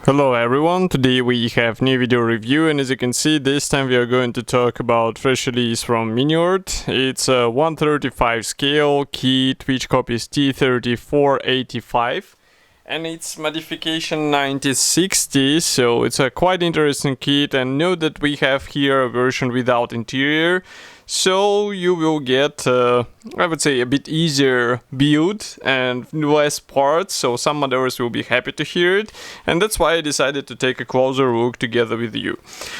Hello everyone, today we have new video review, and as you can see this time we are going to talk about fresh release from Miniart. It's a 1/35 scale kit which copies T-34 and it's modification 1960, so it's a quite interesting kit. And note that we have here a version without interior, so you will get I would say a bit easier build and less parts, so some modders will be happy to hear it, and that's why I decided to take a closer look together with you.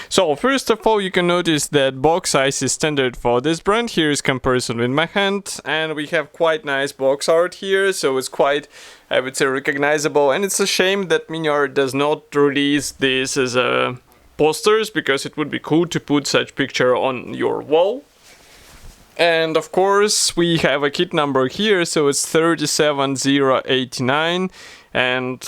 So first of all, you can notice that box size is standard for this brand. Here is comparison with my hand, and we have quite nice box art here, so it's quite, I would say, recognizable. And it's a shame that Miniart does not release this as posters, because it would be cool to put such picture on your wall. And of course we have a kit number here, so it's 37089, and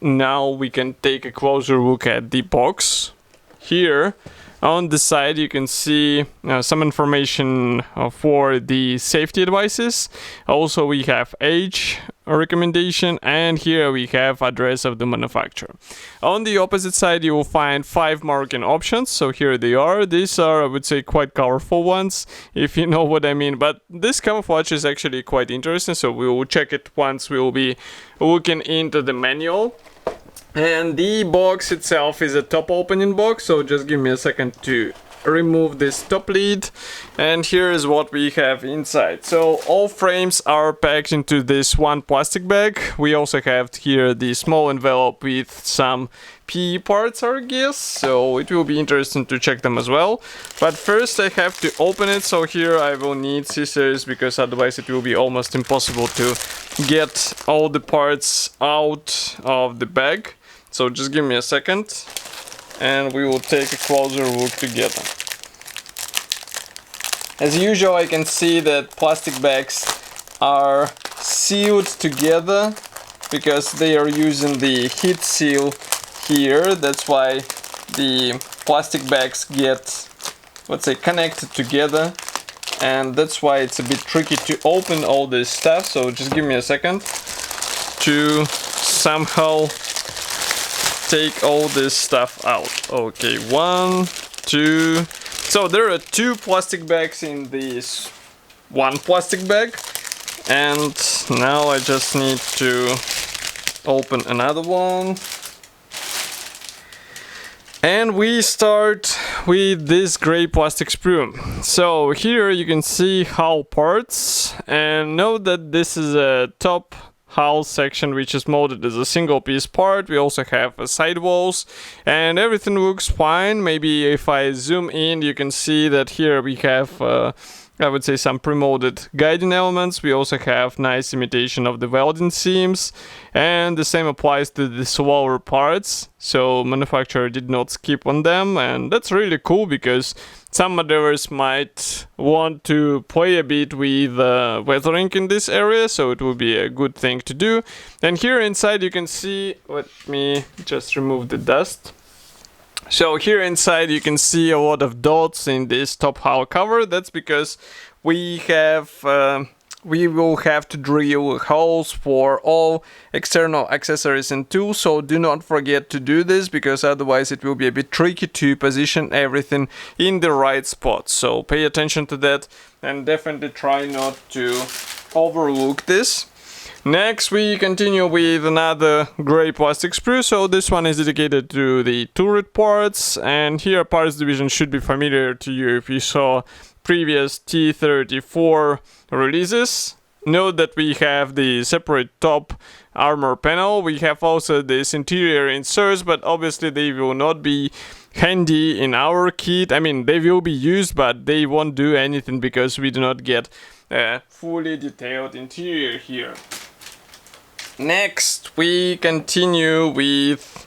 now we can take a closer look at the box. Here on the side you can see some information for the safety advices. Also we have age recommendation, and here we have address of the manufacturer. On the opposite side you will find 5 marking options, so here they are. These are, I would say, quite colorful ones, if you know what I mean, but this camouflage is actually quite interesting, so we will check it once we will be looking into the manual. And the box itself is a top opening box, so just give me a second to remove this top lid, and here is what we have inside. So all frames are packed into this one plastic bag. We also have here the small envelope with some PE parts, I guess, so it will be interesting to check them as well. But first I have to open it, so here I will need scissors, because otherwise it will be almost impossible to get all the parts out of the bag. So just give me a second and we will take a closer look together. As usual, I can see that plastic bags are sealed together because they are using the heat seal here. That's why the plastic bags get, let's say, connected together, and that's why it's a bit tricky to open all this stuff. So just give me a second to somehow take all this stuff out. Okay, 1, 2. So there are 2 plastic bags in this one plastic bag, and now I just need to open another one. And we start with this gray plastic sprue. So here you can see hull parts, and note that this is a top hull section which is molded as a single piece part. We also have sidewalls, and everything looks fine. Maybe if I zoom in, you can see that here we have I would say some pre-molded guiding elements. We also have nice imitation of the welding seams, and the same applies to the slower parts, so manufacturer did not skip on them, and that's really cool because some modders might want to play a bit with weathering in this area, so it will be a good thing to do. And here inside you can see, let me just remove the dust. So here inside you can see a lot of dots in this top hull cover. That's because we will have to drill holes for all external accessories and tools, so do not forget to do this, because otherwise it will be a bit tricky to position everything in the right spot. So pay attention to that and definitely try not to overlook this. Next we continue with another gray plastic sprue. So this one is dedicated to the turret parts, and here parts division should be familiar to you if you saw previous T-34 releases. Note that we have the separate top armor panel. We have also this interior inserts, but obviously they will not be handy in our kit. I mean, they will be used, but they won't do anything because we do not get a fully detailed interior here. Next we continue with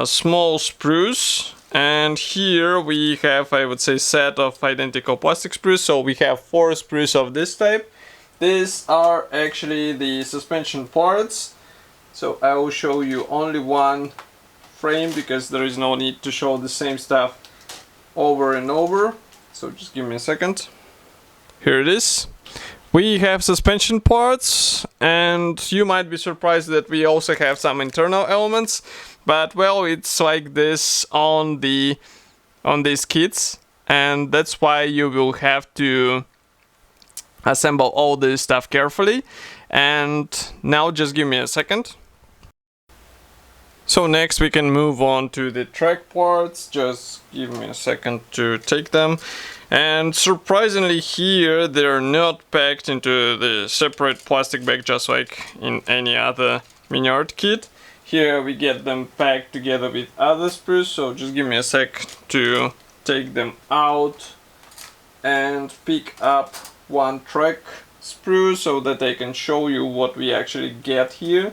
small sprues, and here we have, I would say, set of identical plastic sprues. So we have 4 sprues of this type. These are actually the suspension parts, so I will show you only one frame because there is no need to show the same stuff over and over. So just give me a second. Here it is. We have suspension parts, and you might be surprised that we also have some internal elements, but well, it's like this on these kits, and that's why you will have to assemble all this stuff carefully. And now just give me a second. So next we can move on to the track parts. Just give me a second to take them. And surprisingly here they're not packed into the separate plastic bag just like in any other Miniart kit. Here we get them packed together with other sprues, so just give me a sec to take them out and pick up one track sprue so that I can show you what we actually get here.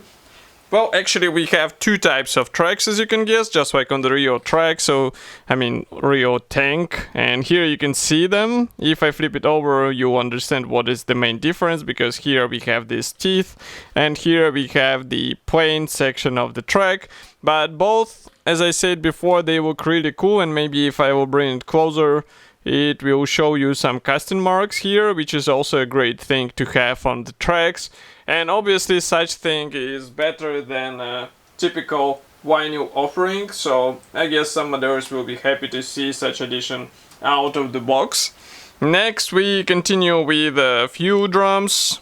Well, actually we have two types of tracks, as you can guess, just like on the Rio track, so I mean Rio tank, and here you can see them. If I flip it over, you'll understand what is the main difference, because here we have these teeth and here we have the plain section of the track, but both, as I said before, they look really cool, and maybe if I will bring it closer, it will show you some custom marks here, which is also a great thing to have on the tracks. And obviously such thing is better than a typical vinyl offering, so I guess some others will be happy to see such addition out of the box. Next we continue with fuel drums.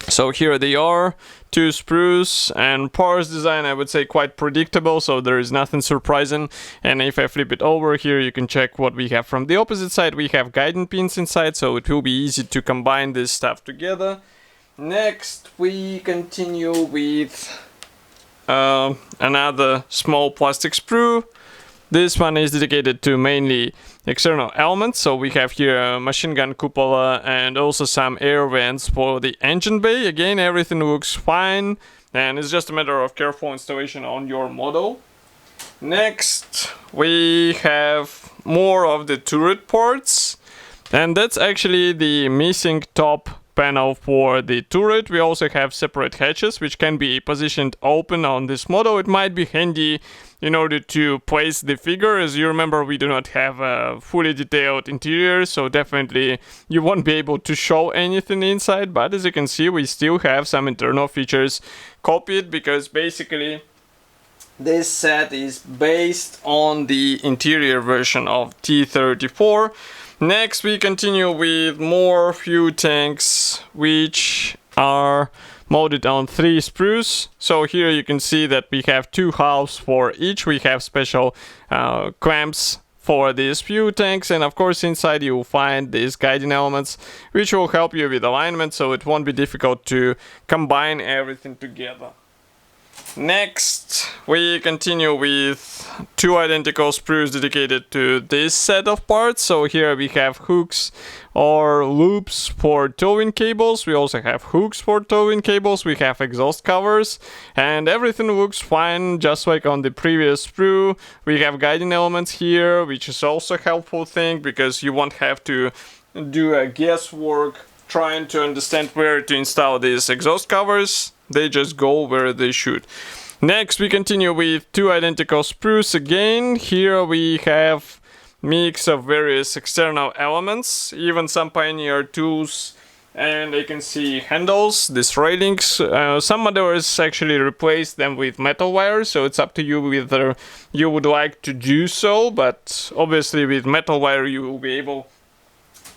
So here they are, two sprues, and parts design I would say quite predictable, so there is nothing surprising. And if I flip it over here, you can check what we have from the opposite side. We have guiding pins inside, so it will be easy to combine this stuff together. Next we continue with another small plastic sprue. This one is dedicated to mainly external elements, so we have here a machine gun cupola and also some air vents for the engine bay. Again, everything looks fine, and it's just a matter of careful installation on your model. Next we have more of the turret parts, and that's actually the missing top panel for the turret. We also have separate hatches which can be positioned open on this model. It might be handy in order to place the figure. As you remember, we do not have a fully detailed interior, so definitely you won't be able to show anything inside, but as you can see we still have some internal features copied, because basically this set is based on the interior version of T-34. Next we continue with more fuel tanks which are molded on 3 sprues. So here you can see that we have 2 halves for each. We have special clamps for these fuel tanks, and of course inside you will find these guiding elements which will help you with alignment, so it won't be difficult to combine everything together. Next we continue with 2 identical sprues dedicated to this set of parts. So here we have hooks or loops for towing cables. We also have hooks for towing cables. We have exhaust covers, and everything looks fine just like on the previous sprue. We have guiding elements here, which is also a helpful thing because you won't have to do a guesswork trying to understand where to install these exhaust covers. They just go where they should. Next we continue with 2 identical sprues again. Here we have mix of various external elements, even some Pioneer tools, and I can see handles, these railings. Some others actually replace them with metal wire, so it's up to you whether you would like to do so, but obviously with metal wire you will be able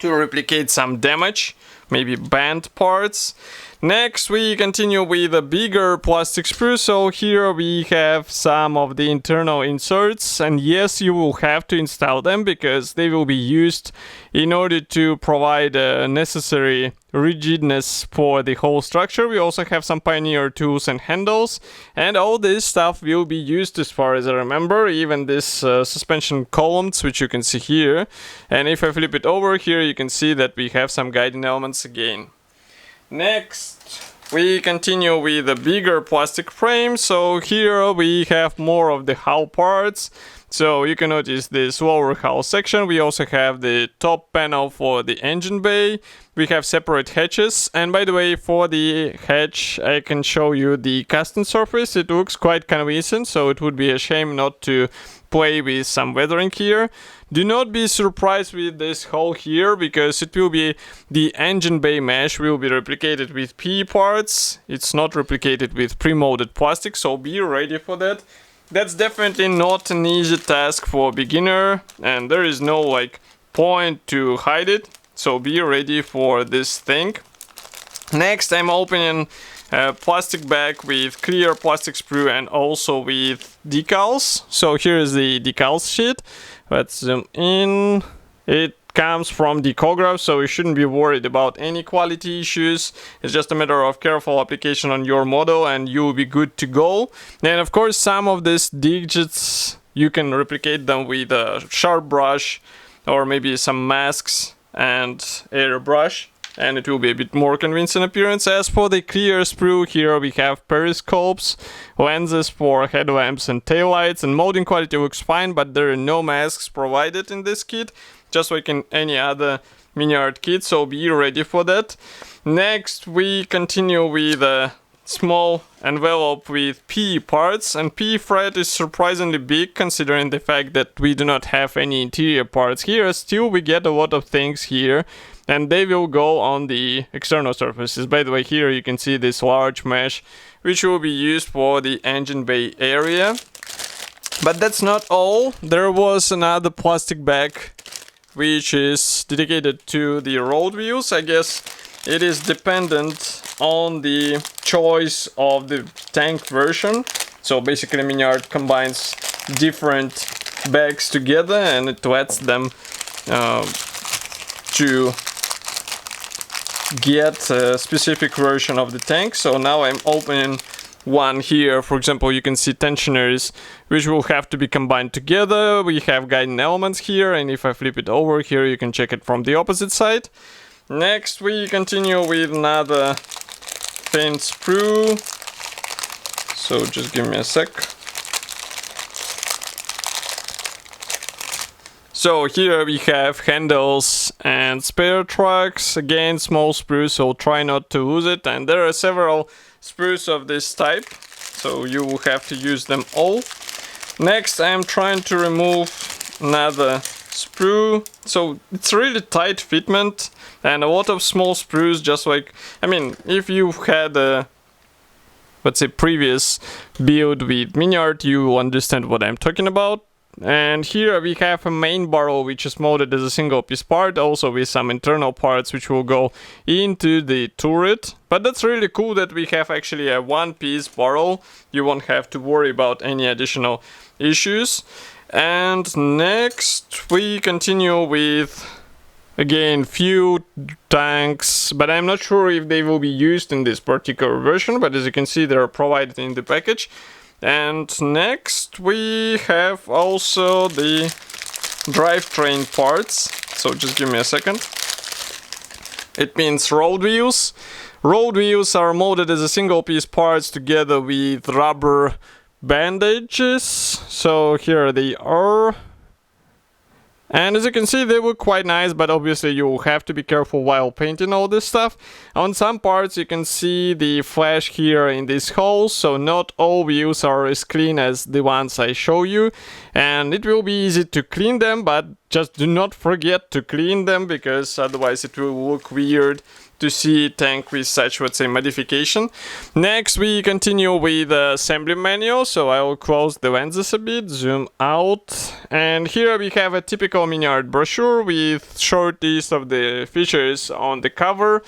to replicate some damage, maybe bent parts. Next we continue with a bigger plastic sprue. So here we have some of the internal inserts, and yes, you will have to install them because they will be used in order to provide necessary rigidness for the whole structure. We also have some Pioneer tools and handles, and all this stuff will be used as far as I remember, even this suspension columns which you can see here. And if I flip it over here, you can see that we have some guiding elements again. Next we continue with a bigger plastic frame. So here we have more of the hull parts. So you can notice this lower hull section. We also have the top panel for the engine bay. We have separate hatches, and by the way, for the hatch I can show you the custom surface. It looks quite convincing, so it would be a shame not to play with some weathering here. Do not be surprised with this hole here, because it will be the engine bay mesh will be replicated with PE parts. It's not replicated with pre-molded plastic, so be ready for that. That's definitely not an easy task for a beginner, and there is no like point to hide it, so be ready for this thing. Next, I'm opening a plastic bag with clear plastic sprue and also with decals. So here is the decals sheet. Let's zoom in. It comes from Decograph, so you shouldn't be worried about any quality issues. It's just a matter of careful application on your model and you'll be good to go. And of course, some of these digits you can replicate them with a sharp brush or maybe some masks and airbrush, and it will be a bit more convincing appearance. As for the clear sprue, here we have periscopes, lenses for headlamps and taillights, and molding quality looks fine, but there are no masks provided in this kit, just like in any other Miniart kit, so be ready for that. Next, we continue with a small envelope with PE parts, and PE fret is surprisingly big considering the fact that we do not have any interior parts here. Still, we get a lot of things here, and they will go on the external surfaces. By the way, here you can see this large mesh, which will be used for the engine bay area. But that's not all. There was another plastic bag which is dedicated to the road wheels. I guess it is dependent on the choice of the tank version. So basically Miniart combines different bags together and it lets them to get a specific version of the tank. So now I'm opening one here. For example, you can see tensioners which will have to be combined together. We have guiding elements here, and if I flip it over here you can check it from the opposite side. Next we continue with another thin sprue, so just give me a sec. So here we have handles and spare tracks, again small sprues, so try not to lose it, and there are several sprues of this type, so you will have to use them all. Next I'm trying to remove another sprue, so it's really tight fitment and a lot of small sprues, just like, I mean, if you've had a, let's say, previous build with Miniart, you will understand what I'm talking about. And here we have a main barrel which is molded as a single piece part, also with some internal parts which will go into the turret. But that's really cool that we have actually a one piece barrel. You won't have to worry about any additional issues. And next we continue with, again, few tanks, but I'm not sure if they will be used in this particular version, but as you can see they're provided in the package. And next we have also the drivetrain parts, so just give me a second. It means road wheels. Road wheels are molded as a single piece parts together with rubber bandages, so here they are. And as you can see, they look quite nice, but obviously you will have to be careful while painting all this stuff. On some parts you can see the flash here in these holes, so not all wheels are as clean as the ones I show you. And it will be easy to clean them, but just do not forget to clean them, because otherwise it will look weird to see a tank with such, let's say, modification. Next we continue with the assembly manual, so I will close the lenses a bit, zoom out, and here we have a typical Miniart brochure with short list of the features on the cover.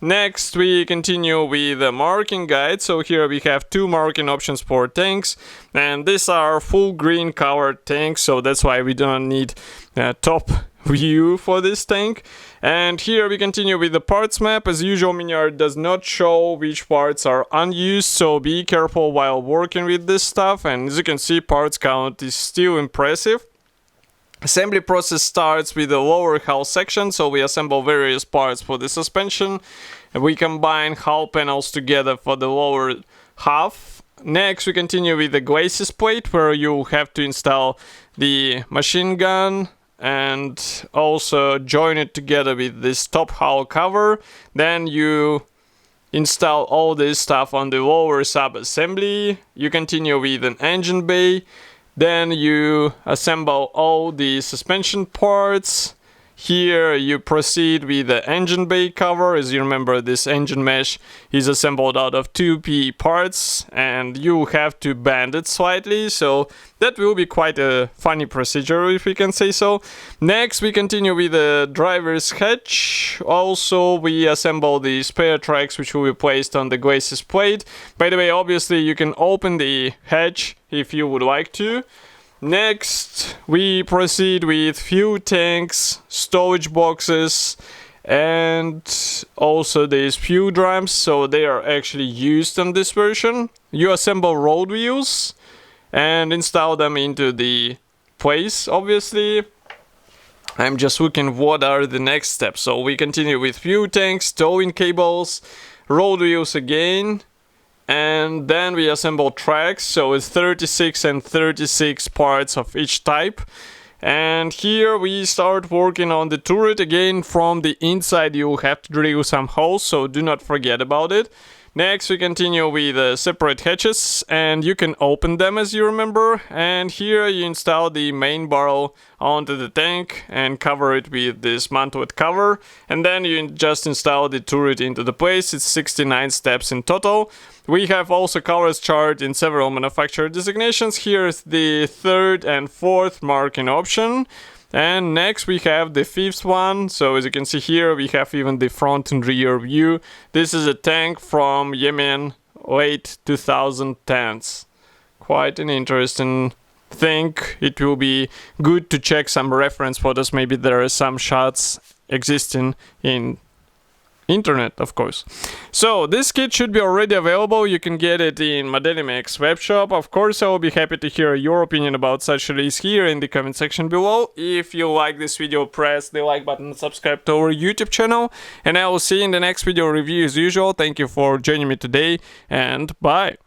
Next we continue with a marking guide, so here we have two marking options for tanks, and these are full green colored tanks, so that's why we don't need a top view for this tank. And here we continue with the parts map. As usual, Miniart does not show which parts are unused, so be careful while working with this stuff. And as you can see, parts count is still impressive. Assembly process starts with the lower hull section, so we assemble various parts for the suspension. And we combine hull panels together for the lower half, Next we continue with the glacis plate, where you have to install the machine gun and also join it together with this top hull cover. Then you install all this stuff on the lower sub-assembly. You continue with an engine bay. Then you assemble all the suspension parts. Here you proceed with the engine bay cover. As you remember, this engine mesh is assembled out of 2 PE parts and you have to bend it slightly, so that will be quite a funny procedure, if we can say so. Next we continue with the driver's hatch. Also we assemble the spare tracks, which will be placed on the glacis plate. By the way, obviously you can open the hatch if you would like to. Next, we proceed with fuel tanks, storage boxes, and also these fuel drums, so they are actually used on this version. You assemble road wheels and install them into the place, obviously. I'm just looking what are the next steps. So we continue with fuel tanks, towing cables, road wheels again. And then we assemble tracks, so it's 36 and 36 parts of each type. And here we start working on the turret. Again, from the inside you have to drill some holes, so do not forget about it. Next we continue with separate hatches, and you can open them, as you remember. And here you install the main barrel onto the tank and cover it with this mantled cover. And then you just install the turret into the place. It's 69 steps in total. We have also colors charted in several manufacturer designations. Here's the 3rd and 4th marking option. And next we have the 5th one. So as you can see here, we have even the front and rear view. This is a tank from Yemen, late 2010s. Quite an interesting thing. It will be good to check some reference photos. Maybe there are some shots existing in internet, of course. So this kit should be already available. You can get it in Modelimex webshop. Of course, I will be happy to hear your opinion about such release here in the comment section below. If you like this video, press the like button and subscribe to our YouTube channel. And I will see you in the next video review as usual. Thank you for joining me today, and bye.